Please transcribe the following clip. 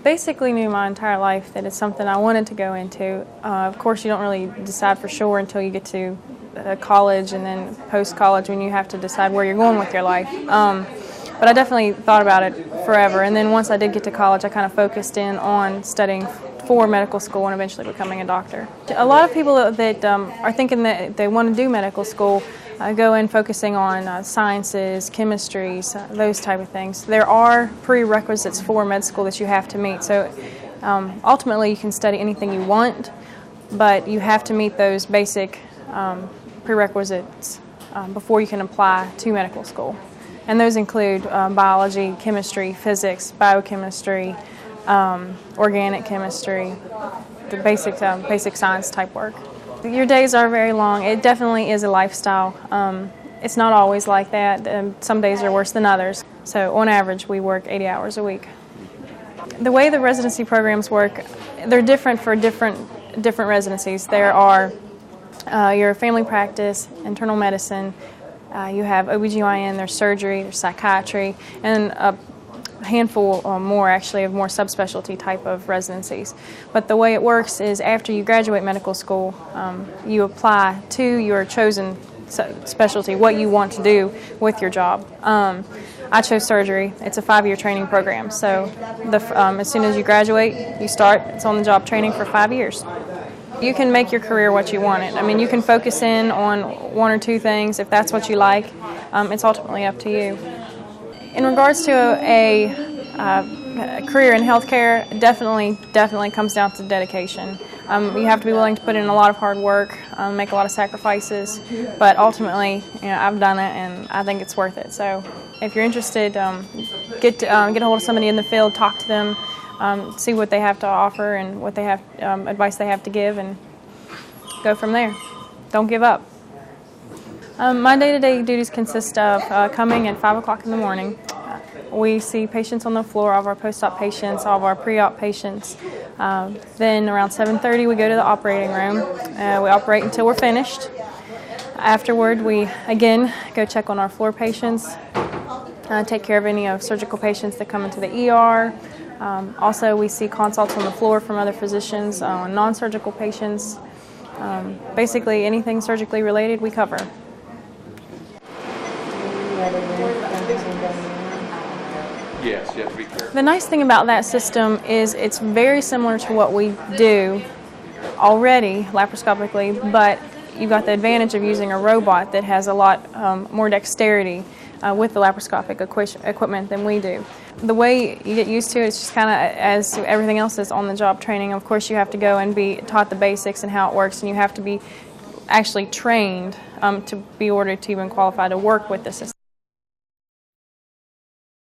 basically knew my entire life that it's something I wanted to go into. Of course, you don't really decide for sure until you get to college and then post-college when you have to decide where you're going with your life. But I definitely thought about it forever, and then once I did get to college, I kind of focused in on studying for medical school and eventually becoming a doctor. A lot of people that are thinking that they want to do medical school go in focusing on sciences, chemistries, those type of things. There are prerequisites for med school that you have to meet, so ultimately you can study anything you want, but you have to meet those basic prerequisites before you can apply to medical school. And those include biology, chemistry, physics, biochemistry, organic chemistry, the basic science type work. Your days are very long. It definitely is a lifestyle. It's not always like that. Some days are worse than others. So on average, we work 80 hours a week. The way the residency programs work, they're different for different residencies. There are your family practice, internal medicine, you have OBGYN, there's surgery, there's psychiatry, and a handful or more actually of more subspecialty type of residencies. But the way it works is after you graduate medical school, you apply to your chosen specialty, what you want to do with your job. I chose surgery. It's a 5-year training program, so as soon as you graduate, you start. It's on-the-job training for 5 years. You can make your career what you want it. I mean, you can focus in on one or two things if that's what you like. It's ultimately up to you. In regards to a career in healthcare, definitely comes down to dedication. You have to be willing to put in a lot of hard work, make a lot of sacrifices, but ultimately, I've done it and I think it's worth it. So, if you're interested, get a hold of somebody in the field, talk to them. See what they have to offer and what they have advice they have to give, and go from there. Don't give up. My day-to-day duties consist of coming at 5 o'clock in the morning. We see patients on the floor, all of our post-op patients, all of our pre-op patients. Then around 7:30 we go to the operating room. We operate until we're finished. Afterward, we again go check on our floor patients, take care of any surgical patients that come into the ER. Also, we see consults on the floor from other physicians on non-surgical patients. Basically, anything surgically related, we cover. Yes, you have to be careful. The nice thing about that system is it's very similar to what we do already laparoscopically, but you've got the advantage of using a robot that has a lot more dexterity with the laparoscopic equipment than we do. The way you get used to it is just kind of as everything else is on-the-job training. Of course, you have to go and be taught the basics and how it works, and you have to be actually trained to be ordered to even qualify to work with the system.